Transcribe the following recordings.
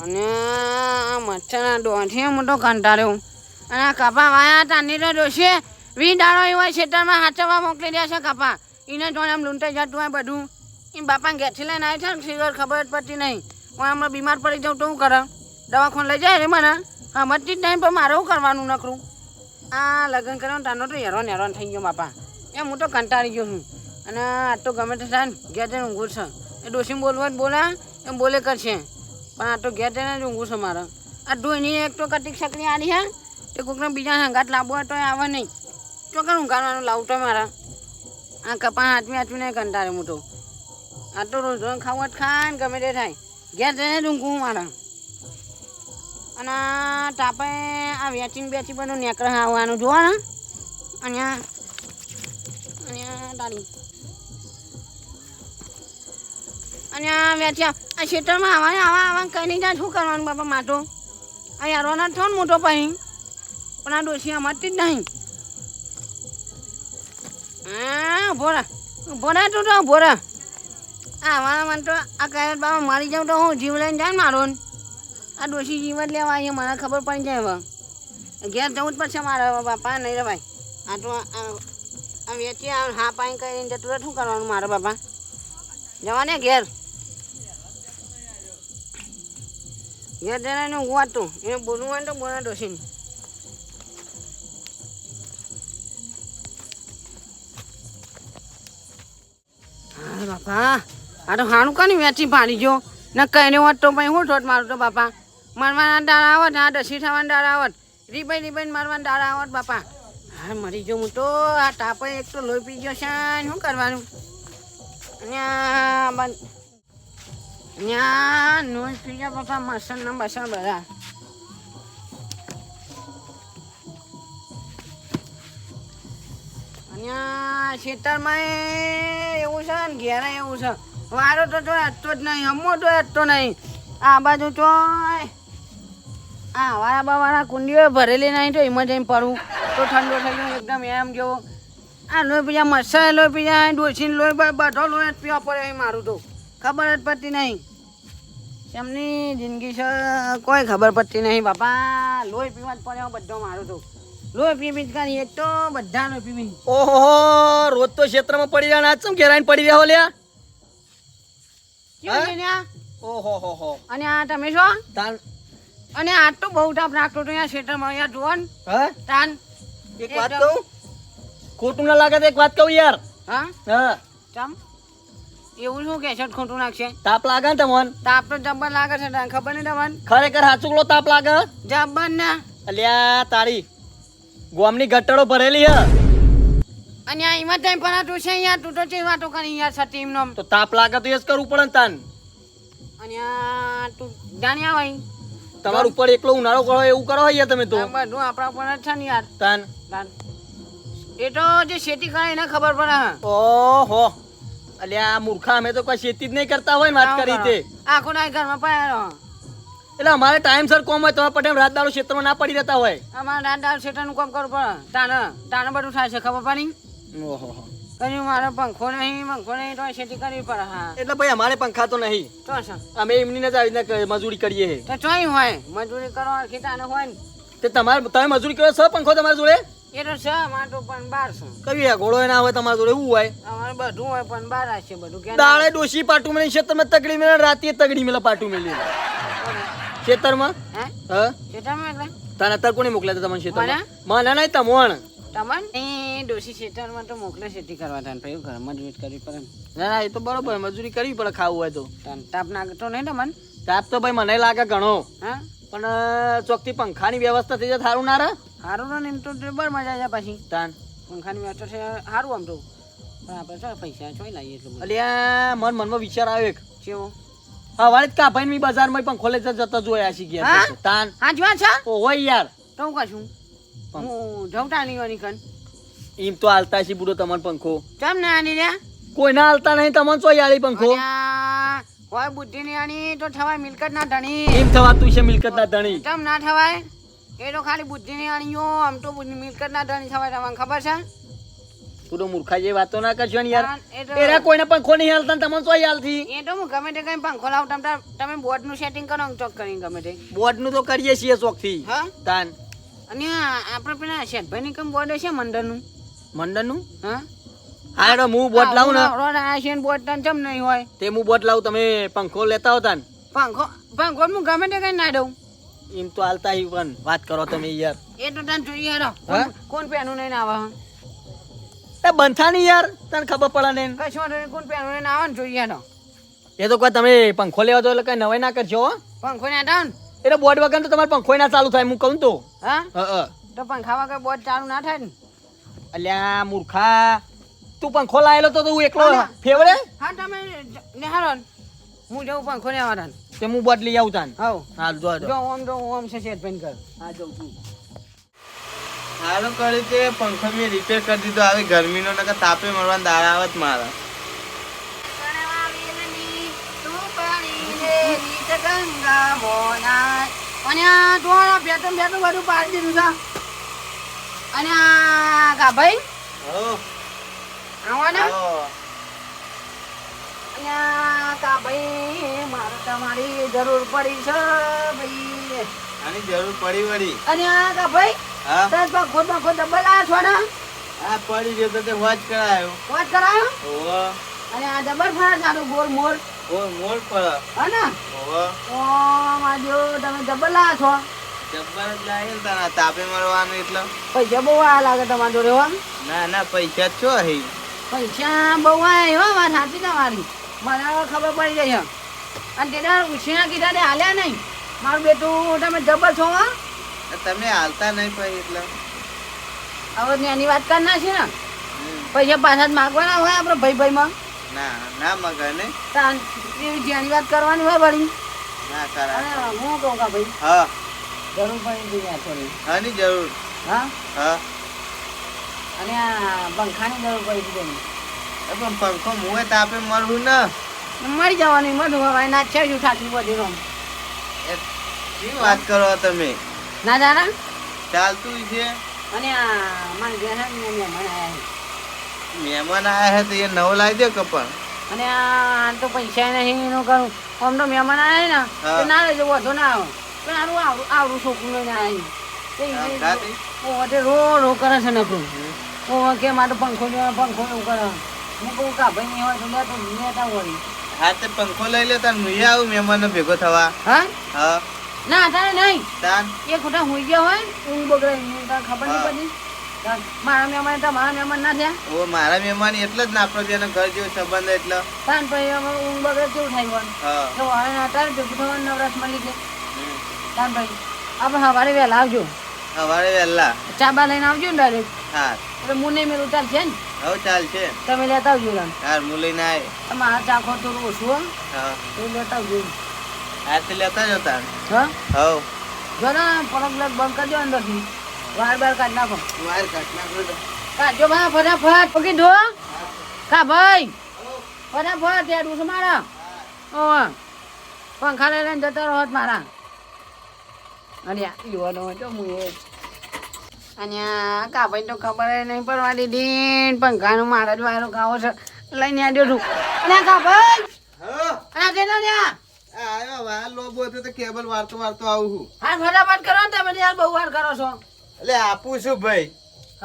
અને મચ્છરના દોઢી મોટો કંટાળ્યો અને કપા વાયા તાની તો ડોશીએ 20 દાડો એવા ખેતરમાં હાચવા મોકલી દે છે કપા એને જોડે આમ લૂંટાઈ જતું હોય બધું એ બાપા ઘેરથી લઈને આવે છે ને સિગર ખબર જ પડતી નહીં હું હમણાં બીમાર પડી જાઉં તો શું કરે દવાખાને લઈ જાય રે મને સમજતી જ નહીં પણ મારે શું કરવાનું નકરું આ લગ્ન કરવાનું તાનો તો હેરાન થઈ ગયો બાપા એમ હું તો કંટાળી ગયો છું અને આ તો ગમે તે થાય ને ઘેર જઈને ઊંઘું છે એ ડોશીને બોલવા જ બોલા એમ બોલે કરશે પણ આ તો ઘેર જઈને જ ઊંઘું છે મારે આ ધોઈની એક તો કટીક સકરી આલી હે તે કોઈકને બીજા હંગાત લાવવો હોય તો આવે નહીં ચોકર ઊંઘાડવાનું લાવું તો મારા આ કપા હાચવી નહીં કંટાળે હું તો આ તો રોજ રોજ ખાવું જ ખાય ને ગમે તે થાય ઘેર જઈને જ ઊંઘું મારા અને તાપે આ વેચીને બેચી બધું નેકર આવવાનું જોવા ને અહીંયા તારી અને વેચ્યા આ ખેતરમાં આવા કઈ નહીં જાય શું કરવાનું બાપા માટો આ યારોના થયો ને મોટો પાણી પણ આ ડોસી અમારતી જ નહીં હા ભોરા તું તો ભોરા આવા મને તો આ કહેવત બાબા મારી જાઉં તો હું જીવ લઈને જાય ને મારો આ ડોસી જીવ જ લેવા અહીંયા મને ખબર પડી જાય હવે ઘેર જવું જ પડશે મારે બાપા નહીં રે ભાઈ આ તો આ વેચી હા પાણી કરીને જતું શું કરવાનું મારા બાપા જવાને ઘેર જઈને ઊંઘવા તું એને બોલવું હોય તો બોલા ડોસીને હા બાપા આ તો હાણું કાની વેચી પાડી ગયો ન કહીને હોત તો ભાઈ હું ઠોટ મારું તો બાપા મારવાના દાડા આવત આ દસી થવાના દાડા આવત રીબાઈ મારવાના દાડા આવત બાપા હા મરી ગયો હું તો આ તાપે એક તો લોહી પી ગયો છે શું કરવાનું લોહી પી ગયા બાપા મસણ બસણ બધા અહીંયા ખેતરમાં એવું છે ને ઘેરે એવું છે વારો તો જો હટતો જ નહીં હમો તો હટતો નહીં આ બાજુ તો આ વાળા કુંડીઓ ભરેલી નહીં તો એમાં જઈને પડવું તો ઠંડો થઈ ગયો એકદમ એમ જેવો આ લોહી પીજા મસાલા લોહી પીજા ડોસીને લોહી બધો લોહી પીવા પડે મારું તો ખબર જ પડતી નહીં એમની જિંદગી છે કોઈ ખબર પડતી નહીં બાપા લોહી પીવા જ પડે બધો મારું તો લોહી પી કરી એક તો બધા લોહી પીવી ઓહો રોજ તો ક્ષેત્રમાં પડી રહ્યા આજ ચમ ઘેરાઈને પડી રહ્યા લ્યા ઓહો અને આ તમે છો અને આ તો બહુ તાપ રાખતો તો અહીંયા ક્ષેત્રમાં અહીંયા જોવો ને તાન એક વાત કહું ખોટું ના લાગે તો એક વાત કહું યાર હા હા ચમ એવું શું કે છે ખોટું નાખશે તાપ લાગે ને તમને તાપ તો જબ્બર લાગે છે તને ખબર નહીં તમને ખરેખર હાચુકલો તાપ લાગે જબ્બર ને અલ્યા તારી ગોમની ગટડો ભરેલી હે અને આ ઈમાં ટાઈમ પર તું છે યાર તું તો ચી વાતો કરી યાર સતી એમનો તો તાપ લાગે તો એ જ કરવું પડે ને તાન અને આ તું જાણ્યા હોય તમાર ઉપર એકલો ઉનાળો કરો એવું કરો યાર તમે તો બધું આપણા ઉપર જ છે ને યાર તાન એ તો જે ખેતી કરે એને ખબર પડે ઓહો અલ્યા મૂર્ખા અમે તો કોઈ ખેતી જ નહીં કરતા હોય ને વાત કરી તે આખો ના ઘરમાં પડ્યા એટલે અમારે ટાઈમસર કોમ હોય તમારે પટેલ રાત દાડો ક્ષેત્રમાં ના પડી રહેતા હોય અમારે રાત દાડો ક્ષેત્રનું કામ કરવું પડે તાને બધું થાય છે ખબર પડી ઓહો કયું મારે પંખો નહીં તો ખેતી કરવી પડે હા એટલે ભાઈ અમારે પંખા તો નહીં તો છે અમે એમની જ આવીને મજૂરી કરીએ તો ચોઈ હોય મજૂરી કરો ખેતાને હોય ને તે તમારે તમે મજૂરી કરો છો પંખો તમારા જોડે એ તો છે અમારે તો પણ 1200 કયું ઘોડો ના હોય તમારા જોડે એવું હોય અમારે બધું હોય પણ 12 છે બધું કે દાડે ડોશી પાટું મેલી ક્ષેત્રમાં તગડી મેલે રાતે તગડી મેલે પાટું મેલી ક્ષેત્રમાં હે હા ખેતરમાં એટલે તને અત્યારે કોને મોકલ્યા હતા તમને ક્ષેત્રમાં મને નહીં તમણ તમને એ ડોશી ખેતરમાં તો મોકલે ખેતી કરવા તાન પછી ઘર મજૂરી કરવી પડે ના એ તો બરોબર મજૂરી કરવી પડે ખાવું હોય તો તાપ નાખતો નહીં તમને તાપ તો ભાઈ મને લાગે ઘણો હા પણ ચોકથી પંખાની વ્યવસ્થા થઈ જાય સારું ના રહે સારું ને એમ તો બરાબર મજા જાય પછી તાન પંખાની વ્યવસ્થા છે સારું આમ તો પણ આપણે શું પૈસા ચોઈ લાવીએ એટલું અલ્યા મનમાં વિચાર આવ્યો એક કેવો હવારે જ કાભાઈ મી બજારમાં પંખો લઈ જતા જોયા શી ગયા તાન હા જોવા છે ઓ હોય યાર તો હું કશું હું જવતા નહીં હોય કન એમ તો હાલતા છે બુડો તમારો પંખો ચમ ના આની રે કોઈ ના હાલતા નહીં તમને ચોઈ આલી પંખો હોય બુદ્ધિ ની આની તો થવાય મિલકત ના ધણી એમ થવાતું છે મિલકત ના ધણી ચમ ના થવાય એ તો ખાલી બુદ્ધિ ની આણીઓ આમ તો મિલકત ના ધણી થવાય તમને ખબર છે તું તો મૂર્ખા જેવી વાતો ના કરશો ને યાર. એ તો એરા કોઈને પંખો નહીં હાલતા ને તમને ચોય હાલતી. એ તો હું ગમે તે કઈ પંખો લાવું તમે બોર્ડનું સેટિંગ કરો ચોક કરીને ગમે તે. બોર્ડનું તો કરીએ છીએ ચોકથી. હા તાન અને આપણે પેલા શેઠભાઈની કમ બોર્ડ છે મંડળનું. મંડળનું હા હા એનો હું બોટ લાવું ને રોડ આ છે બોર્ડ તને ચમ નહીં હોય. તે હું બોટ લાવું તમે પંખો લેતા હોતા ને પંખો હું ગમે તે કઈ ના દઉં. એમ તો હાલતા હી પણ વાત કરો તમે યાર. એ તો તને જોઈએ હેરો. હા? કોણ પેનું લઈને આવે એ બંધા નહીં યાર તને ખબર પડે ને. કશું વાંધો નહીં, કોણ પેનું લઈને આવે ને જોઈએ હેરો. એ તો કોઈ તમે પંખો લેવા દો એટલે કઈ નવાઈ ના કરજો હો. પંખો ને હટાવો ને. એટલે બોર્ડ વગર તો તમારે પંખો ના ચાલુ થાય હું કહું તો. હા હા તો પંખા વગર બોર્ડ ચાલુ ના થાય ને. અલ્યા મૂર્ખા તું પંખો લાયેલો તો હું એકલો અલ્યા. ફેવડે હા તમે નિહારો ને. હું જઉં પંખો ને આવતા ને. તે હું બોટ લઈ આવું તાન. હાઉ હાલ જો જો ઓમ છે શેઠભાઈ કર. હા જઉં છું. સારું કર્યું તે પંખો મેં રિપેર કરી દીધો. આવી ગરમીનો નકર તાપે મરવાના દાડા આવત મારા. અને આ તો બેઠું બધું પાડી દીધું છે. અને આ ગાભાઈ હો આવવાના. હો. અને આ ગાભાઈ મારે તમારી જરૂર પડી છે ભાઈ. આની જરૂર પડી વળી. અને આ ગાભાઈ હા દસ પંખો ડબલ આ છો ને આ પડી ગયો તો તે વોચ કરાયો. વાત કરાયો. ઓહો અને આ ડબલ ફાર સારું ગોળ મોર ઓ મોર પર. હે ને. ઓહો ઓ માજો તમે ડબલ આ છો. જબ્બર જ લાગે ને તારા તાપે મરવાનું એટલે. પૈસા બહુ આ લાગે તમારા જોડે હો. ના ના પૈસા જ છો હે. પૈસા બહુ આ હો વાત સાચી તમારી. મને હવે ખબર પડી ગઈ છે. અને તેના ઉછીના કીધા તે હાલ્યા નહીં. મારું બેટું તમે ડબલ છો હા. તમે હાલતા નહીં પછી એટલે. હવે એની વાત કરનાર છે ને. હમ. પૈસા પાછા જ માગવાના હોય આપણે ભાઈમાં. ના ના મગર ને જેની વાત કરવાની હોય વળી. ના અને કરા. હું કહું કે ભાઈ હા જરૂર પડી ગઈ આ થોડી. આની જરૂર. હા હા અને આ પંખાની જરૂર પડી ગઈ. એ પણ પંખો મુએ તાપે મરવું ને. મરી જવાની મધુ હવે ના છે જ ઉઠાતી બધી નો. એ શી વાત કરો તમે. ના જાણા. ચાલતું છે. અને આ મારી બેન મહેમાન આવ્યા. મહેમાન આયા હે તો એ નવો લાવી દે કપડ. અને આ તો પૈસા નહીં એનું કરું. આમ તો મહેમાન આવ્યા ને હા. તો ના લેજો વધુ ના આવે. પણ આવું આવડું છોકરું લઈને હા, આવ્યું. રો રો કરે છે નકરું. ઓ કે મારે પંખો એવું કરે. હું કહું કા ભાઈ નહીં હોય તો લેતા વળી. હા તે પંખો લઈ લે તાર મુએ આવું મહેમાન ભેગો થવા. હા હા ના તારે નહીં. તાન એ ખોટા હોઈ ગયા હોય ઊંઘ બગડે એની તારે ખબર નહીં હા. પડી. મારા મહેમાન તમારા મહેમાન ના થયા. ઓ મારા મહેમાન એટલે જ ને આપણો જેનો ઘર જેવો સંબંધ એટલે. તાન પછી અમે ઊંઘ બગડે કેવું થાય વળી. હા તો હવે અત્યારે ભેગું થવાનું નવરાશ મળી છે. હમ. તાન ભાઈ આપણે સવારે વહેલા આવજો. સવારે વહેલા. ચા બા લઈને આવજો ને ડાયરેક્ટ. હા એટલે હું નહીં મેળવું ચાલશે ને. હવે ચાલશે. તમે લેતા આવજો લાન. હાર હું લઈને આય. તમારા ચાખો થોડું ઓછું હો. હા તો લેતા આવજો. હાથે લેતા જ હતા. હા હવ જો ને પલક બ્લક બંધ કરજો અંદરથી. વાર બાર કાઢ નાખો. વાર કાઢ નાખો તો. કાઢજો ભા ફટાફટ પકી ધો. કા ભાઈ ફટાફટ ત્યાં ડૂસ મારા. ઓવા પંખા લઈને જતા રહો જ મારા. અને આ યુવાનો હતો હું એ. અને આ કા ભાઈ તો ખબર નહીં પડવા દીધી. પંખાનું મારા જ વાયરો ખાવો છે લઈને આવ્યો છું. અને આ કા ભાઈ હા અને આ તેનો ત્યાં આયો વાર લોબો હતો તો કેબલ વારતો વારતો આવું છું. હા ફટાફટ કરો ને તમે યાર બહુ વાર કરો છો. એટલે આપું છું ભાઈ.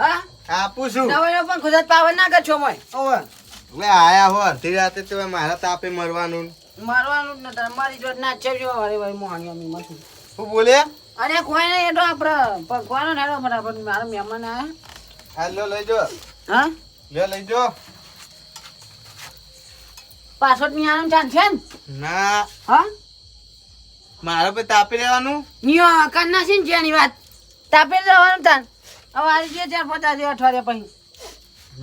હા આપું છું. નવો પણ ખુદ પાવર ના કરશો મોય. ઓવે એટલે આયા હો અડધી રાતે તો મારા તાપે મરવાનું. મારવાનું જ નતા મારી જોડે ના છે જો વારે વારે મોહાણી અમી મસું. શું બોલે? અને કોઈ નહીં એ તો આપણે પકવાનો ને હેડો ફટાફટ મારા મહેમાન આયા. હા લો લઈ જો. હા લઈ જો. પાછળ ની આનું ચાન્સ છે ને. ના હા મારા પર તાપી રહેવાનું. નિયો કરના છે ને જેની વાત તાપે જવાનું તાન. હવે આવી જે 4-5 અઠવાડિયા પછી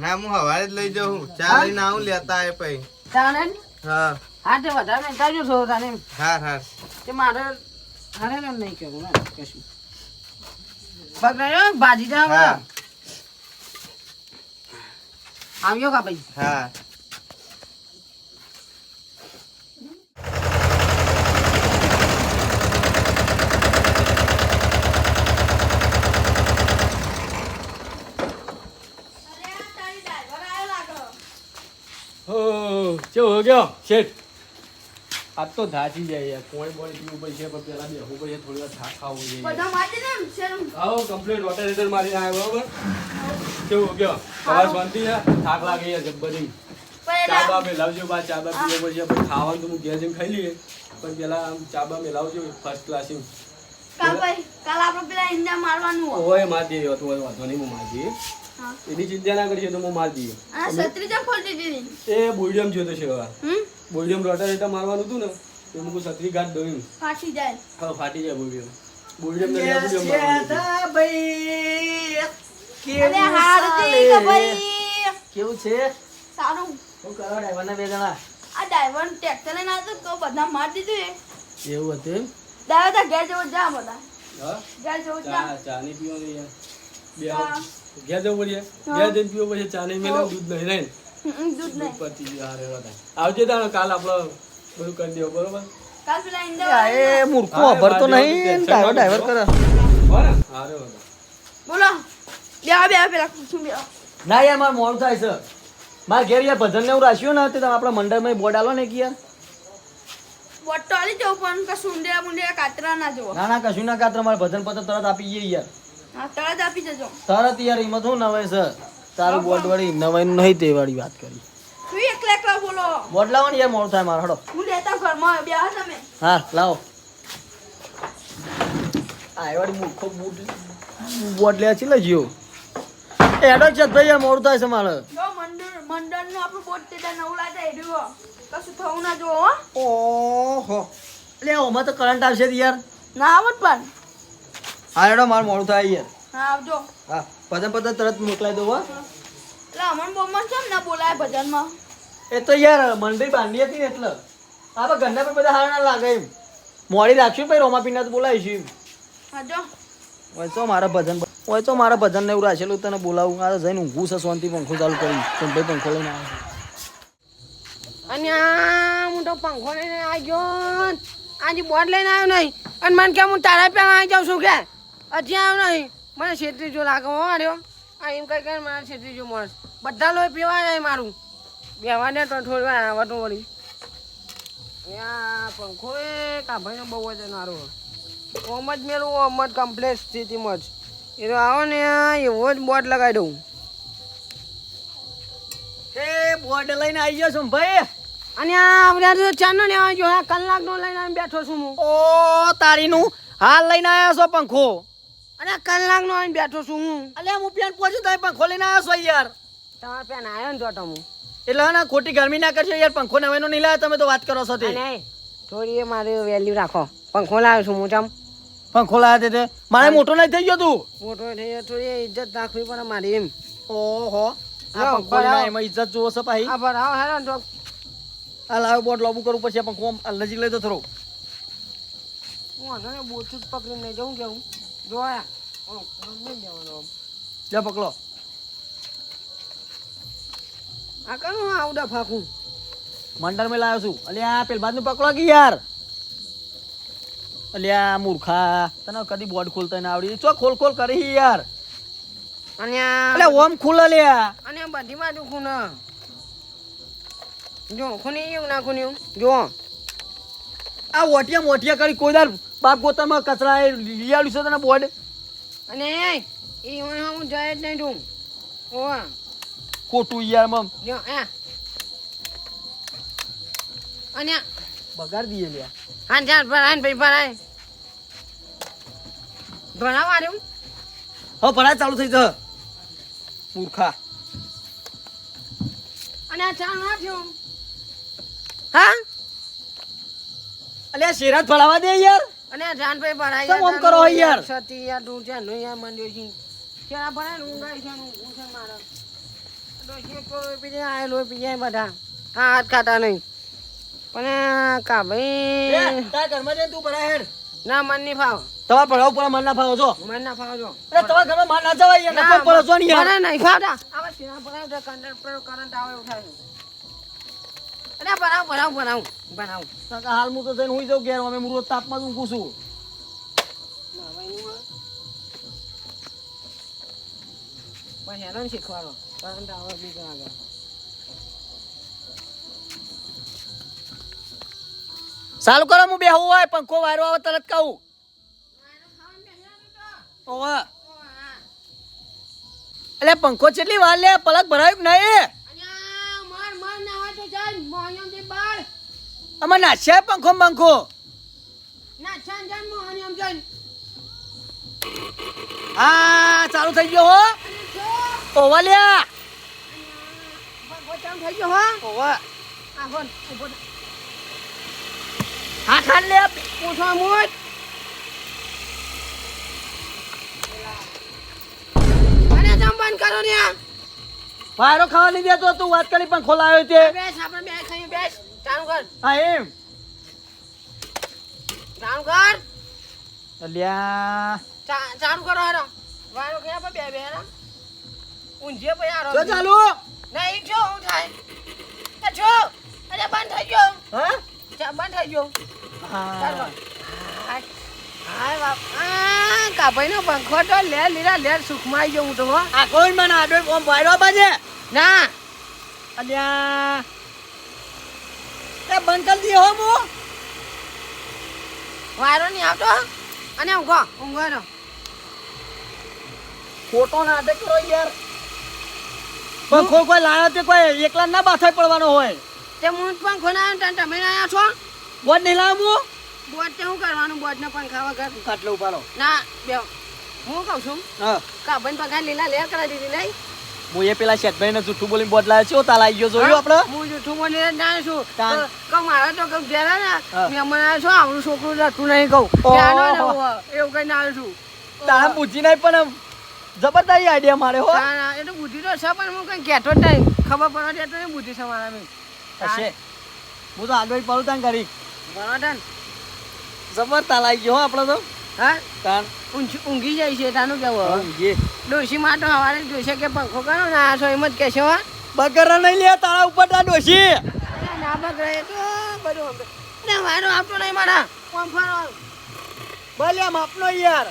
ના હું હવારે જ લઈ જાઉં. ચા લઈને આવું લેતા આય પછી. તાણે હા હા તે વધારે નહીં કરજો છો તાને હા હા તે મારે હારે નહીં કહેવું ને કશું બગડ્યો ભાજી જા હવે. હા આવ્યો કા ભાઈ. હા ગયો શેઠ આ તો ધાચી જાય યાર કોઈ બોડી પીવું પડશે પણ પેલા બેહવું પડશે થોડી વાર થાક ખાવો જોઈએ બધા માટી ને શેરું આવો કમ્પ્લીટ વોટર હીટર મારીને આવ્યો બરોબર કેવું ગયો તમારે શાંતિ છે થાક લાગે યાર જબ્બરી પહેલા ચાબા મેલાવજો બા ચાબા પીવો પડશે પછી ખાવાનું તો હું ઘેર જઈને ખાઈ લઈએ પણ પેલા આમ ચાબા મેલાવજો ફર્સ્ટ ક્લાસ કાલ ભાઈ કાલ આપણે પેલા ઈંડા મારવાનું હોય ઓય માર દઈએ તો વાંધો નહીં હું માર દઈએ હા એની ચિંતા ના કરશે તો હું માર દઈએ આ છત્રી જમ ખોલતી દીધી એ બોડિયમ જોતો છે હવે હમ બોડિયમ રોટર હીટર મારવાનું હતું ને એ મુકુ છત્રી ગાઢ દઉં ફાટી જાય હા ફાટી જાય બોડિયમ બોડિયમ ને બોડિયમ મારવાનું અરે હાર્દિક ભાઈ કેવું છે સારું શું કરો ડ્રાઈવરના બે જણા આ ડ્રાઈવર ટ્રેક્ટર લઈને આવતો તો બધા માર દીધું એ એવું હતું એમ? ડ્રાઈવર તો ઘેર જવો જા બધા હા ઘેર જવો જા ચા નહીં પીવાનું યાર બે ચા. ઘેર જવું પડશે ઘેર જઈને પીવો પડશે ચા નહીં મેલે દૂધ નહીં રહે દૂધ નહીં પછી હારે હતા આવજે તાણ કાલ આપણે બધું કરી દેવો બરોબર કાલ પેલા ઈંડા આ એ મૂર્ખો ભરતો નહીં ડ્રાઈવર કરે હો ને હારે હતા બોલો બે પેલા પૂછું બે ના યાર મારે મોડું થાય છે મારે ઘેર યાર ભજન ને એવું રાખ્યું ને તે તમે આપણા મંડળમાં બોર્ડ આલો ને કે યાર બોટો આલી જવું પણ કે સુંડેરા મુંડેરા કાતરા ના જવો ના કશું ના કાતર મારે ભજન પત્ર તરત આપી જઈએ યાર હા તરત આપી જજો તરત યાર એમાં શું નવાઈ છે તારું બોર્ડ વાળી નવાઈનું નહીં તે વાળી વાત કરી તું એકલા બોલો બોર્ડ લાવો ને યાર મોડું થાય મારે હડો હું લેતા ઘરમાં બે તમે હા લાવો આ એ વાળી મૂર્ખો બોર્ડ લે છે લઈયો એડો છે ભાઈ યાર મોડું થાય છે મારે જો મંડળ નું આપણું બોટ તે નવું લાગે એડ્યો કશું થવું ના જો હો ઓહો એટલે ઓમાં તો કરંટ આવશે જ યાર ના આવત પણ હા એડો મારે મોડું થાય યાર હા આવજો હા ભજન પત્ર તરત મોકલાઈ દઉં હો એટલે અમન બોમન કેમ ના બોલાય ભજનમાં એ તો યાર મંડળી બાંધી હતી ને એટલે આપણે ઘરના પર બધા હાર ના લાગે એમ મોડી રાખશું પછી રોમાપીના તો બોલાવીશું હા જો હોય તો મારા ભજન ને એવું રાખેલું તને બોલાવું આ તો જઈને ઊંઘું છે શાંતિ પંખો ચાલુ કરી ભાઈ પંખો લઈને આવે અને આ હું તો પંખો લઈને આવી ગયો આજે બોર્ડ લઈને આવ્યો નહીં અને મને કે હું તારા પહેલાં આવી જાઉં છું કે હજી આવ્યો નહીં મને છેતરી જો લાગે હો આર્યો આ એમ કઈ કઈ મારે છેતરી જો માણસ બધા લોહી પીવા જાય મારું બેવા દે તો થોડી વાર આવતું વળી પંખો એ કાભાઈનો બહુ જ મારો ઓમ જ મેલું ઓમ જ કમ્પ્લેટ સ્થિતિમાં જ એ તો આવો ને એવો જ બોર્ડ લગાવી દઉં એ બોર્ડ લઈને આવી ગયો છું ભાઈ અને આ બધા તો ચાનો ને આવજો આ કલાકનો લઈને આવીને બેઠો છું હું ઓ તારીનું હાલ લઈને આવ્યા છો પંખો અને કલાકનો આવીને બેઠો છું હું અલ્યા હું પેન પહોંચ્યું તો પંખો લઈને આવ્યો છો યાર તમારે પેન આવ્યો ને જોતો હું એટલે ના ખોટી ગરમી ના કરશો યાર પંખો નવેનો નહીં લાવ્યો તમે તો વાત કરો છો તે અને થોડી એ મારી વેલ્યુ રાખો પંખો લાવ્યો છું હું ચમ પંખો લાવ્યા તે મારે મોટો નહીં થઈ ગયો તું મોટો થઈ ગયો થોડી ઇજ્જત રાખવી પડે મારી એમ ઓહો આ લો, પંખો લઈને એમાં ઇજ્જત જોવો છે પાહી આ ભરાવો હેરો ને તો આ લાવ બોર્ડ લાંબુ કરવું પડશે આ પંખો આમ નજીક લઈ તો થોડો હું આને બોચું જ પકડીને નહીં જવું કેવું જોયા નહીં જવાનો લે પકડો આ કનું આવડા ફાકું મંડળ માં લાવ્યો છું અલ્યા પેલ બાદ નું પકડો કે યાર અલ્યા મૂર્ખા તને કદી બોર્ડ ખોલતા ના આવડી ચો ખોલ કરી યાર અને અલે ઓમ ખુલે લ્યા અને બધી બાજુ ખૂન જો ખૂની એવું ના ખૂની જો આ મોટિયા કરી કોઈ દર બાપ ગોતરમાં કચરા એ લઈ આવ્યું છે તને બોર્ડ અને એ હું જાય જ નહીં તું ઓ ખોટું યાર મમ જો અને બગાડ દઈએ લ્યા હા ચાલ ભરાય ને ભાઈ ભરાય ભરાવા રહ્યું હવે ભરાય ચાલુ થઈ જશે મૂર્ખા અને આ ચાલ ના થયું હા અલ્યા શેરાત ભરાવા દે યાર અને આ જાન ભાઈ ભરાય કેમ આમ કરો યાર? સતી યાર તું છે નો યાર મંડ્યો છે કેરા ભરાય ને ઊંઘાય છે નું ઊંઘે મારે તો જે કોઈ પીજે આ લો પીજે બધા હા હાથ ખાતા નહીં પણ કા ભાઈ તાર ઘરમાં જઈને તું ભરાય હેડ ના મન નહીં ફાવ તમારે ભરાવ પર મન ના ફાવો છો મન ના ફાવ જો અરે તમારા ઘરમાં માર ના જવાય યાર નકો પડો છો ને યાર મને નહીં ફાવતા આવા સીના ભરાવ તો કંડક્ટર કરંટ આવે ઉઠાય અરે ભરાવ કાકા હાલ હું તો જઈને હુઈ જાઉં ઘેર અમે હું રોજ તાપમાં જ ઊંઘું છું પણ હેરાન શીખવાડો કરંટ આવે બી આગળ ચાલુ કરો હું બેહું હોય પંખો વાયરો આવે તરત કહું ઓવા એટલે પંખો કેટલી વાર લે પલક ભરાયું કે નહીં આમાં નાચ્યા પંખો પંખો હા ચાલુ થઈ ગયો હો ઓવા લ્યા ઓવા હા ખાન લે પૂછો મુજ બંધ કરો ને વાયરો ખાવા નહીં દેતો તું વાત કરી પંખો લાવ્યો તે બેસ આપણે બે ખાઈએ બેસ ચાલુ કર હા એમ ચાલુ કર અલ્યા ચાલુ કરો હેરો વાયરો કે બે બે હેરો ઊંઝે પછી આરો જો ચાલુ નહીં જો હું થાય જો અરે બંધ થઈ ગયો હા બંધ થઈ ગયો હા હાય બાપ આ કાભાઈનો પંખો તો લે લીરા લે સુખમાં આવી ગયો હું તો હો આ કોણ મને આડો ઓમ વાયરો બાજે ના અલ્યા એ બંધ કરી દીધો હો મો વાયરો નહીં આવતો અને ઊંઘો રો ખોટો નાટક કરો યાર પંખો કોઈ લાયો તે કોઈ એકલા ના બાથાય પડવાનો હોય તે હું જ પંખો ના આવ્યો તમે ના આવ્યા છો બોટ નહીં લાવું બોટ તે શું કરવાનું બોટ ને પંખા વગર કાટલો ઉપાડો ના બે હું કહું છું હા કાભાઈ પંખા લીલા લેર કરાવી દીધી લઈ હું એ પેલા શેઠભાઈ ને જૂઠું બોલીને બોટ લાવ્યો છે તાલ આવી ગયો જોયું આપણે હું જૂઠું બોલીને જ ના છું તાન. કહું મારે તો કહું ઘેરા ને હા. મેં મને આવ્યો છું આવડું છોકરું જતું નહીં કહું ઓહો. ત્યાંનો ને એવું કઈ ના આવ્યો છું તારા બુદ્ધિ નહીં પણ જબરદસ્ત આઈડિયા મારે હો ના ના એ તો બુદ્ધિ તો છે પણ હું કઈ કહેતો જ નહીં ખબર પડવા દેતો નહીં બુદ્ધિ છે મારા મેં હશે હું તો આગળ પડું તાન કરી બરાબર જબર તાલ આવી ગયો હો આપણે તો હા તાન ઊંઘી જાય છે તાનું કેવું જે ડોશી માં તો સવારે જોઈશે કે પંખો કરો ને આ છો એમ જ કહેશે હો બગર નહીં લે તારા ઉપર તા ડોશી ના બગડે તો બધું અરે વારો આપતો નહીં મારા પંખો ભલે માપનો યાર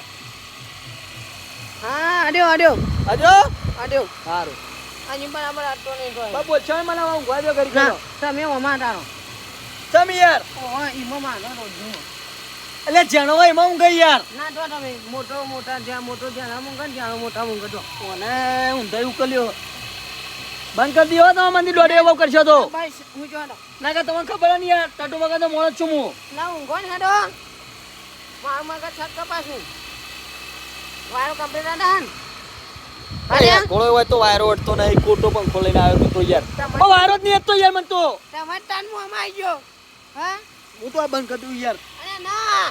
હા અડ્યો અડ્યો હજો અડ્યો સારું હજી બરાબર આપતો નહીં તો બાબુ છોય મને ઊંઘવા દો કરી ના ગયો તમે ઓમાં તારો સમ યાર ઓહો ઈમો માનો રોજનું એટલે જેણો હોય એમાં ઊંઘ યાર ના તો તમે મોટા જ્યાં મોટો જ્યાં મૂંગો ને જ્યાં મોટા મૂંગો તો ઓને ઊંધાઈ ઉકલ્યો બંધ કરી દીધો તો મંદિર દોડે એવો કરશો તો બસ હું જો તો ના કે તમને ખબર નહીં યાર ટટુ વગર તો મોણ જ છું હું ના ઊંઘો ને હેડો મારા મગજ છત કપાસું વાયરો કમ્પ્લીટ હતા ને અરે કોળો હોય તો વાયરો અડતો નહીં કોટો પંખો લઈને આવ્યો તો યાર ઓ વાયરો જ નહીં હતો યાર મન તો તમે તાન મોમાં આવી ગયો હા હું તો આ બંધ કરી દઉં યાર અરે ના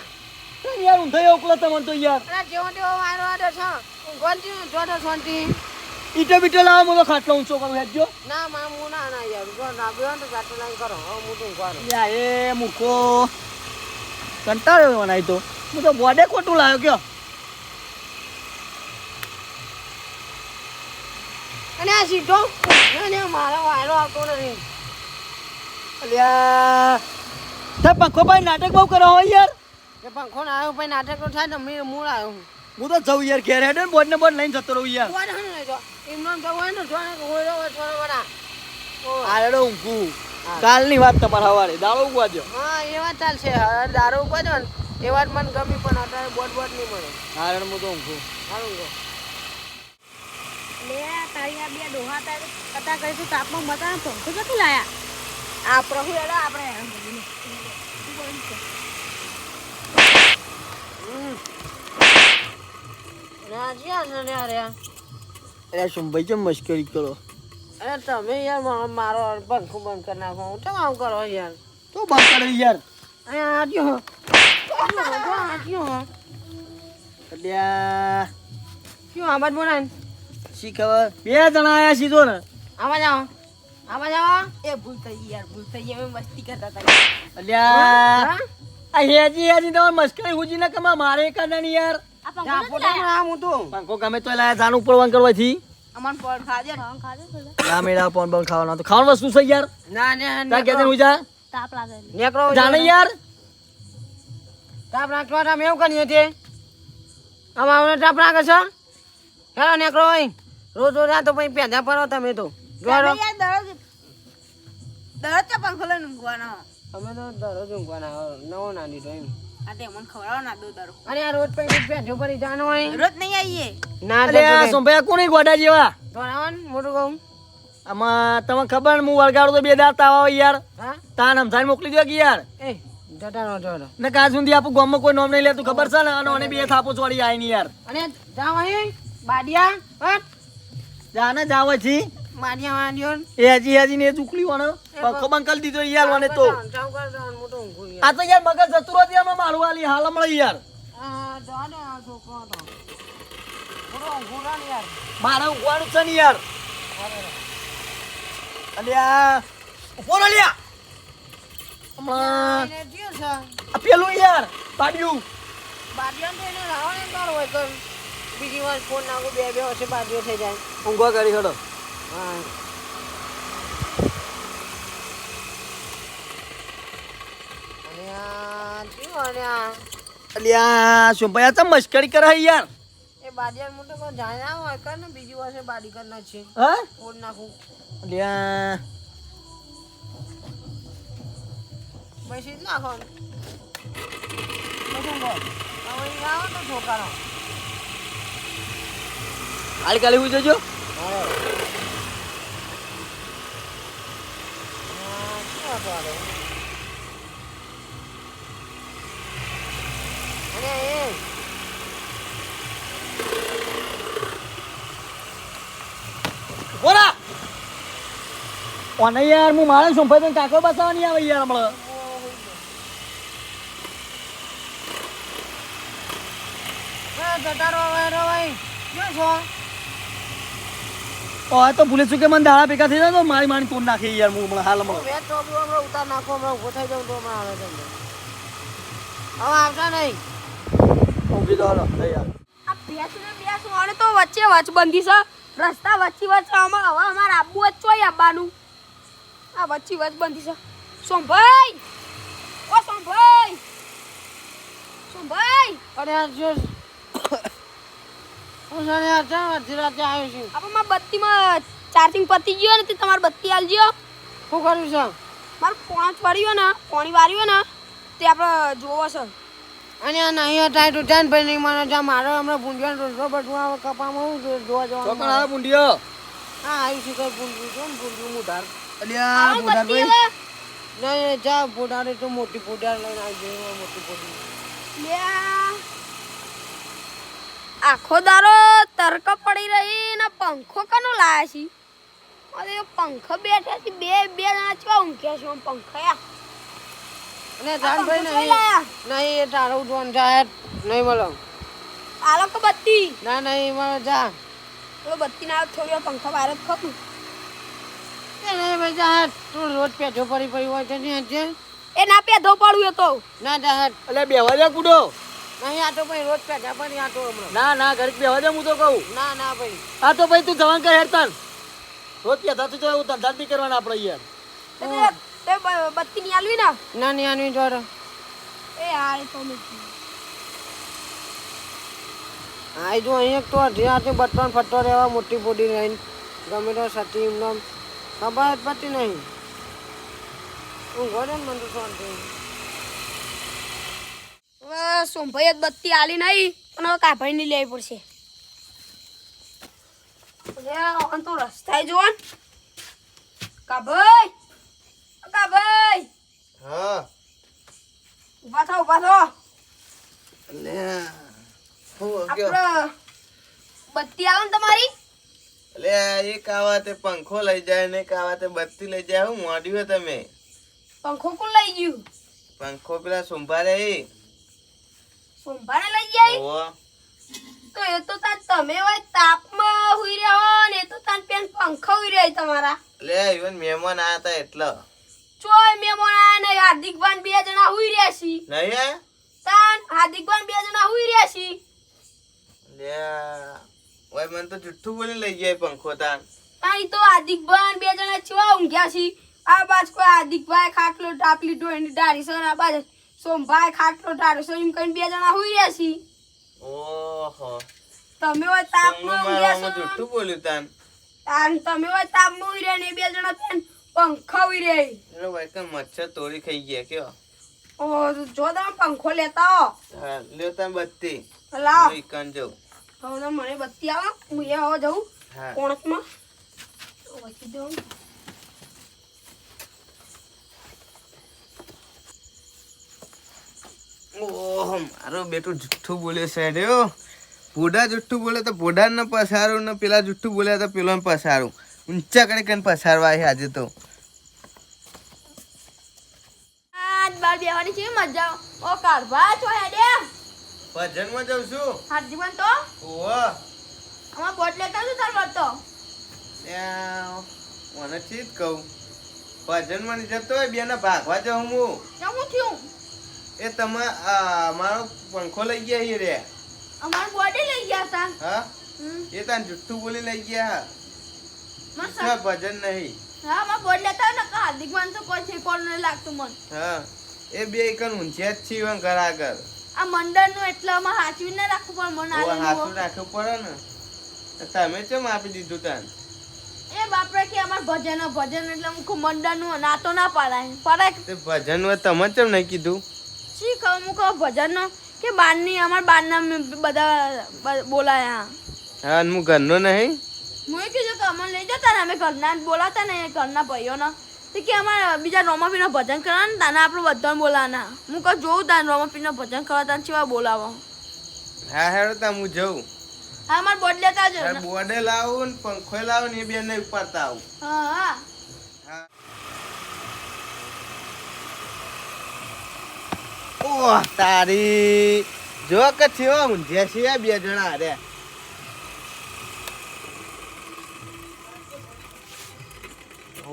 તો યાર ઊંધાઈ ઉકલો તમને તો યાર અરે જેવો તેવો વાયરો આડો છે ઊંઘો ને જોડો શાંતિ ઈટો બીટો લાવો હું તો ખાટલો ઊંચો કરું હેજો ના માં હું ના યાર જો નાગ્યો ને તો જાતો નહીં કરો હવે હું તો ઊંઘવાનો યા એ મૂકો કંટાળ્યો નાઈ તો હું તો બોડે ખોટું લાવ્યો કયો અને આ સીધો ને મારો વાયરો આવતો નથી અલ્યા તે પંખો ભાઈ નાટક બહુ કરો હોય યાર એ પંખો ના આવ્યો પછી નાટક તો થાય ને મેં મૂળ આવ્યો હું તો જઉં યાર ઘેર હેડે બોર્ડ ને બોર્ડ લઈને જતો રહું યાર બોલ હે ને તો એમનો તો હોય ને જોને હોયરો હોય થોડો બડા આરેડો ઊંઘું કાલની વાત તમારા હવારે દાડો ઊંઘવા દો હા એ વાત ચાલશે હવે દારૂ ઉપર ને એ વાત મને ગમી પણ અત્યારે બોટ નહીં મળે આરેડ હું તો ઊંઘું સારું ગો લે તારી આ બે ડોહા હતા કરીશું તાપમાં મતા પંખો ક્યાંથી લાયા આ પ્રભુ એડા આપણે રાજી છે ને યાર અરે શું ભાઈ કેમ મસ્કરી કરો અરે તમે યાર મારો પંખો બંધ કરી નાખો હું કેમ આવું કરો યાર તો બંધ કરે યાર અહીંયા આટ્યો અલ્યા શું આવાજ બોલાય શી ખબર બે જણા આયા સીધો ને આવાજ આવો એ ભૂલ થઈ ગઈ અમે મસ્તી કરતા હતા અલ્યા આ હેજી તમારે મસ્કરી હુજી ના કમા મારે કાઢવાની યાર આ પંખો જા નથી પોતા લાયા આમ તો પંખો ગમે તો લાયા જાનું ઉપર વન કરવાથી અમન પણ ખાજે ને ના મેળા પોન બંધ ખાવાનો તો ખાવાનું વસ્તુ છે યાર ના ને તા કે હું જા તાપ લાગે નેકરો જાને યાર તાપ રાખવા તમે એવું કરીએ તે અમારે તાપ રાખે છે હેલો નેકરો હોય રોજ આ તો પછી પેંધા પડો તમે તો જોડો યાર દરરોજ તો પંખો લઈને ઊંઘવાનો અમે તો દરરોજ ઊંઘવાના આવે નવો ના દીધો એમ આ તે મને ખવડાવો ના દો તારો અને આ રોજ પછી પેજો પડી જવાનો હોય રોજ નહીં આવીએ ના અલે આ સોંભયા કોની ગોડા જેવા ધોરાવન મોટું કહું આમાં તમને ખબર ને હું વળગાડું તો બે દાંત આવા હોય યાર હા તાન સમજાઈને મોકલી દો કે યાર એ જતા રહો જતા રહો. ને કાં સુધી આપણું ગામમાં કોઈ નોમ નહીં લેતું ખબર છે ને અને મને બે થાપો ચોડી આય ની યાર અને જાવ અહીં બાડિયા હટ જાને જાવ છી બાડિયા વાડિયો એ હજી ને એ ચૂકલી વાળો પંખો બંકલ દીધો યાર મને તો જાવ કર જાવ મોટો ઊંઘું આ તો યાર મગજ જતું રહી એમાં મારું આલી હાલ હમણાં યાર આ જાને આ છોકરો તો મોટો ઊંઘું રાન યાર મારે ઊંઘવાનું છે ને યાર અલ્યા ઉભો રહો લ્યા હમણાં એને જીઓ છે આ પેલું યાર પાડ્યું બાડિયા તો એને રાવણ એમ તારો હોય કર બીજી વાર ફોન નાખું બે બે વર્ષે બાડિયો થઈ જાય ઊંઘવા કરી હડો હા અને આ જીઓ અને આ અલ્યા સોંભયા ચમ મસ્કરી કરે હે યાર એ બાડિયા મોટો કોઈ જાણે ના હોય કર ને બીજી વર્ષે બાડી કર ના છે હા ફોન નાખું અલ્યા પછી જ નાખો ને પછી બોલ હવે આવો તો છોકરો હાલ કાલે હું જોજો બોલા ઓને યાર હું મારે સોંભાઈ તને કાકો બતાવવાની આવે યાર હમણાં તો ભૂલે ચૂકે મને દાડા ભેગા થઈ જાય તો મારી મારી તોડ નાખી યાર હું હમણાં હાલ હમણાં ઉતાર નાખો હમણાં ઉભો થઈ જાઉં તો હમણાં આવે તમને હવે આવતા નહીં ઊંઘી તો હાલો યાર આ ભેંસ ને બેસ વાળે તો વચ્ચે વચબંધી છે રસ્તા વચ્ચે વચ્ચે હવે અમારે આબુ જ ચોય આવવાનું આ વચ્ચે વચબંધી છે સોમભાઈ ઓ સોમભાઈ સોમભાઈ અરે આ જો હું જાણે આ ચાર અડધી રાતે આવ્યો છું આપણે માં બત્તીમાં ચાર્જિંગ પતી ગયો ને તે તમારે બત્તી આલજો શું કર્યું છે મારું પાણી વાર્યું ને તે આપણે જોવો છે અને આ નહીં ટાઈટ ઉઠાને ભાઈ નહીં માનો જ્યાં મારો હમણાં ભૂંડિયો રોટલો બધું આવે કપામાં હું જોવા ચોકણ જવાનું આવે બુંડિયો હા આવ્યું છે કઈ ભૂંડ્યું છે ને ભૂંડ્યું મુધાર અલ્યા આવો બોડા બત્તી ભાઈ હવે નહીં જા ફોટાડે તો મોટી ફોટાડ લઈને આવી જઈએ મોટી ફોટી લે આખો દારો તરક પડી રહી ને પંખો કનો લાયા છે અરે પંખો બેઠા છે બે જણા ચવા ઊંઘ્યા છે પંખા અને જાનભાઈ પંખો નહીં લાયા નહીં એ તારું ઉઠવાનું જાહેર નહીં બોલો આલો કે બત્તી ના નહીં મારો જા તો બત્તી ના થોડી વાર પંખા બહાર જ ખપું એ નહીં ભાઈ જાહેર તું રોજ પેઠો પડી હોય તો નહીં હજે એ ના પેધો પડું એ તો ના જાહેર અલ્યા બેવા દે કુડો નહીં આ તો ભાઈ રોજ પેઠા પડી આ તો હમણાં ના ના ઘડીક બેવા દે હું તો કહું ના ના ભાઈ આ તો ભાઈ તું જવાન કર હેરતાન રોજ પેથા તું તો એવું ધંધા જ નહીં કરવાના આપણે યાર તે બત્તી ની આલવી ને ના નહીં આની જોડે એ હારે તો મેં આ જો અહીંયા તો અઢી હાથે બટન ફટતો રહેવા મોટી બોડી લઈને ગમે તો સતી એમને ખબર જ પડતી નહીં હું ઘરે મને તો શાંતિ સોમભાઈ જ બત્તી આલી નહીં પણ હવે કાભાઈ ની લેવી પડશે તો રસ્તા જોવા કાભાઈ કાભાઈ હા ઉભા થો ઉભા થો અલ્યા હું આપણે બત્તી આવે ને તમારી અલ્યા એક આવા તે પંખો લઈ જાય ને એક આવા તે બત્તી લઈ જાય હું મોડ્યું તમે પંખો કોણ લઈ ગયું પંખો પેલા સંભાળે સોમભાને લઈ જાય ઓહો તો એ તો તમે હોય તાપમાં હુઈ રહ્યા હો ને એ તો તાન પેન પંખો હુઈ રહ્યા તમારા અલ્યા ઇવન મહેમાન આયા હતા એટલે ચોય મહેમાન આયા ને હાર્દિકભાઈ બે જણા હુઈ રહ્યા છે નહીં આયા તાન હાર્દિકભાઈ બે જણા હુઈ રહ્યા છે અલ્યા ઓય મને તો જુઠ્ઠું બોલી લઈ જાય પંખો તાન તાઈ તો હાર્દિકભાઈ બે જણા ચેવા ઊંઘ્યા છે આ બાજ કોઈ હાર્દિકભાઈ ખાટલો ટાપલી ઢોળીને ડારી સર આ બાજ સોમભાઈ ખાટલો ટાળ્યો છે એમ કઈને બે જણા હુઈ રહ્યા છે ઓહો તમે હોય તાપમાં ઊંઘ્યા છો જુઠ્ઠું બોલ્યું તાન તાન તમે હોય તાપમાં હુઈ રહ્યા ને એ બે જણા પેન પંખા ઉઈ રે એટલે ભાઈ કે મચ્છર તોડી ખાઈ ગયા કયો ઓ જો તમે પંખો લેતા આવો હા લ્યો તમે બત્તી લાવ હું ઈકન જાઉં હવે તો મને બત્તી આવો હું એ આવો જાઉં હા કોણકમાં વચ્ચે જાઉં ઓહ મારો બેટો જુઠ્ઠું બોલે છે રે પોડા જુઠ્ઠું બોલે તો પોડા ને પસારું ને પેલા જુઠ્ઠું બોલે તો પેલો ને પસારું ઊંચા કરી કઈ પસારવા છે આજે તો આજ બાર બેવાની છે મજા ઓ કારભા છો હેડે ભજનમાં જાઉં છું હાર્દિકમાં તો ઓહ અમાર બોટ લેતા છું તાર બોટ તો મને ચીજ કહું ભજનમાં નહીં જતો હોય બેને ભાગવા જાઉં હું કેમ હું થયું એ તમે મારો પંખો લઈ ગયા hier રે અમાર બોડી લઈ ગયા તા હા એ તાન જુઠ્ઠું બોલી લઈ ગયા મસ્ત હા ભજન નહીં હા અમાર બોટ લેતા ને હાર્દિકમાં તો કોઈ છે કોણ નહીં લાગતું મન હા એ બે એકન ઊંઝે જ છીએ ઘર આગળ આ મંડળનું એટલે અમાર હાચવી ના રાખવું પણ મન ઓ હાથું આલે રાખવું પડે ને તો તમે કેમ આપી દીધું તાન એ બાપરે કે અમાર ભજન એટલે મુખ મંડળનું ના તો ના પડાય તે ભજન માં તમે કેમ નહીં કીધું શી કહું મુખ ભજનનો કે બારની અમાર બારના બધા બોલાયા હા અને હું ઘરનો નહીં હું કીધું કે અમને લઈ જતા ને અમે ઘરના જ બોલાતા ને ઘરના ભાઈઓના તો કે અમારે બીજા રોમાપીના ભજન કરવા ને તાને આપણે બધાને બોલાવાના હું કહું જોઉં તાને રોમાપીના ભજન કરવા તાને કેવા બોલાવો હા હેડો તા હું જઉં હા અમારે બોટ લેતા જ બોર્ડે લાવું ને પંખો લાવું ને એ બે નહીં ઉપાડતા આવું હા હા હા ઓહ તારી જો કે થયો ઊંઝે છે બે જણા રે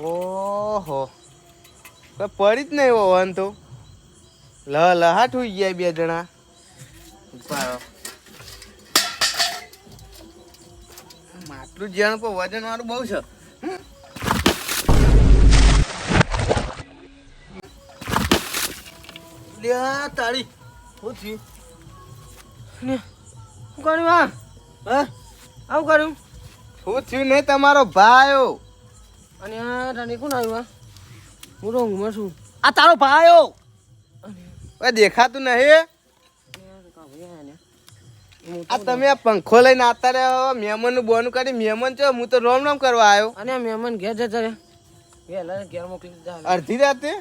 ઓહો કોઈ પડી જ નહીં હોવાનું તો લહાટ હોઈ ગયા બે જણા માટલું જ્યાં પર વજન વાળું બહુ છે લ્યા તારી શું થયું શું કર્યું આ હા આવું કર્યું શું થયું નહીં તમારો ભાઈ અને આ તને કોણ આવ્યું હું તો ઊંઘમાં છું આ તારો ભાઈઓ ઓય દેખાતું નહીં આ તમે આ પંખો લઈને આવતા રહ્યો મહેમાન નું બોનું કાઢી મહેમાન છો હું તો રોમ રોમ કરવા આવ્યો અને મહેમાન ઘેર જતા રે વહેલા ઘેર મોકલી દીધા અડધી રાતે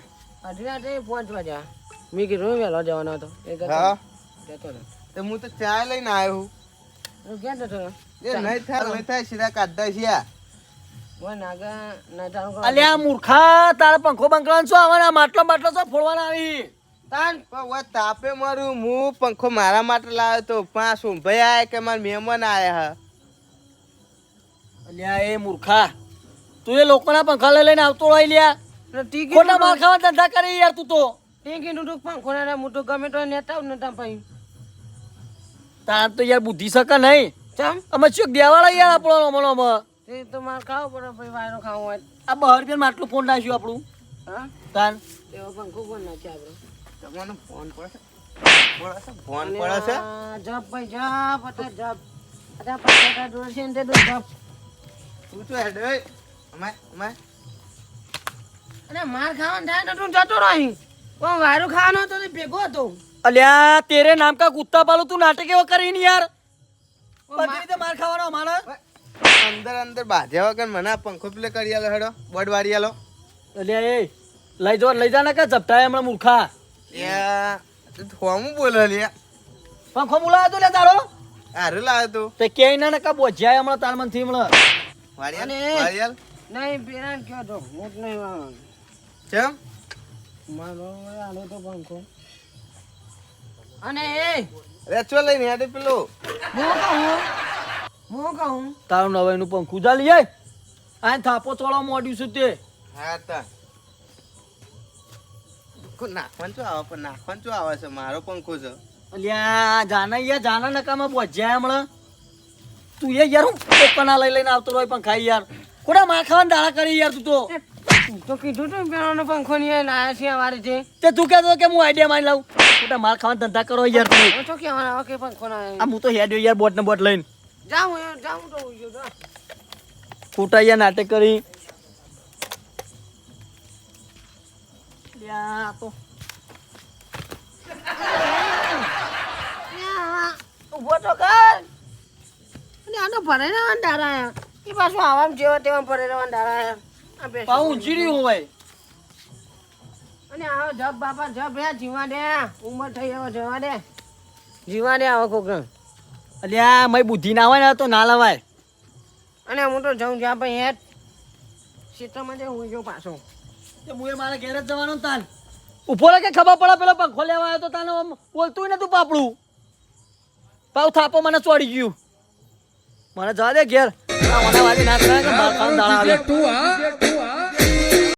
અઢી રાતે 5 વાગ્યા મેં કીધું વહેલો જવાનો હતો એ હા જતો રહે તો હું તો ચા લઈને આવ્યો ઘેર જતો રહે એ નહીં થાય સીધા કાઢતા છે કોઈ નાગા ના તારું અલ્યા મૂર્ખા તારા પંખો બંકરાન શું આવવાના માટલો માટલો શું ફોડવાના આવી તાન પણ તાપે મારું હું પંખો મારા માટે લાવ્યો તો પાંચ ભાઈ આયા કે મારા મહેમાન આયા હા અલ્યા એ મૂર્ખા તું એ લોકોના પંખા લઈને આવતો રહી લ્યા ટીકી ખોટા માર ખાવા ધંધા કરી યાર તું તો ટીકી નું પંખો ના મોટો ગમે તો નેતા નતા પાઈ તાર તો યાર બુદ્ધિ શકે નહીં ચમ અમે શું દેવાળા યાર આપણો હમણાં તે તો માર ખાવો પડે ભાઈ વાયરો ખાવો હોય આ 12 રૂપિયા માટલું ફોન નાખ્યું આપણું હા તાન એવો પંખો કોણ નાખે આપણે તમને ફોન પડે ફોન પડે છે જપ ભાઈ જપ હતા જપ અચ્છા પૈસા દોર છે ને તે દોર જપ તું તો હેડ ઓય અમાય અને માર ખાવાનું થાય તો તું જતો રહી પણ વાયરો ખાવાનો હતો તે ભેગો હતો અલ્યા તેરે નામ કા કુત્તા પાલું તું નાટક એવો કરીને યાર બધી રીતે માર ખાવાનો અમારા અંદર અંદર બાધ્યા વગર મને આ પંખો પેલે કરી આલો હેડો બોર્ડ વાળી આલો અલ્યા એ લઈ જા ને કે ઝપટાય હમણાં મૂર્ખા હોમું બોલે લે પંખો બોલાયો તો લે તારો હારું લાવ્યો તું તે કે ના કા બોજ્યા હમણાં તાર મનથી હમણાં વાળિયાલ નહીં પેલા કયો તો મોટ નહીં વાળવાનો ચમ મારો આલો તો પંખો અને એ રેચો લઈને હેડે પેલું હું કહું તારું નવાઈનું પંખું જા લઈ આય આ થાપો ચોળવા મોડ્યું છું તે હા તા નાખવાનું શું આવે પણ નાખવાનું શું આવે છે મારો પંખો છે અલ્યા જાના નકામાં બોજ્યા હમણાં તું એ યાર હું પોપના લઈને આવતો રહ્યો પણ ખાઈ યાર ખોટા માર ખાવાના દાડા કરી યાર તું તો કીધું તું પેલો પંખો નહીં લાયા છે વારે છે તે તું કહેતો કે હું આઈડિયા મારી લાવું ખોટા માર ખાવાના ધંધા કરો યાર તમે હું તો કહેવાના કે પંખો ના આ હું તો હેડ્યો યાર બોટ ને બોટ લઈને જાઉં તો ઉઈ ગયો ખોટા યાર નાટક કરી અલ્યા તો ઊભો તો કર અને આનો ભરે રહેવાના દાડા એ પાછું આવામ જેવા તેવા ભરે રહેવાના દાડા આ બેસો. પાઉં ઊંચી રહ્યું હોય અને આવો જબ બાપા જબ હે જીવા દે ઉંમર થઈ હવે જવા દે જીવા દે આવો કોક અલ્યા મય બુદ્ધિ ના હોય ને તો ના લવાય અને હું તો જાઉં જ્યાં ભાઈ હેઠ ક્ષેત્રમાં જઈ હું જો પાછો તે મુએ મારા ઘેર જ જવાનું તાન ઉભો રે કે ખબર પડે પેલો પંખો લેવા આવ્યો તો તાને આમ બોલતું નતું પાપડું પાઉ થાપો મને ચોડી ગયું મને જવા દે ઘેર મને વાગે ના કરે કે બાર દાડા આવે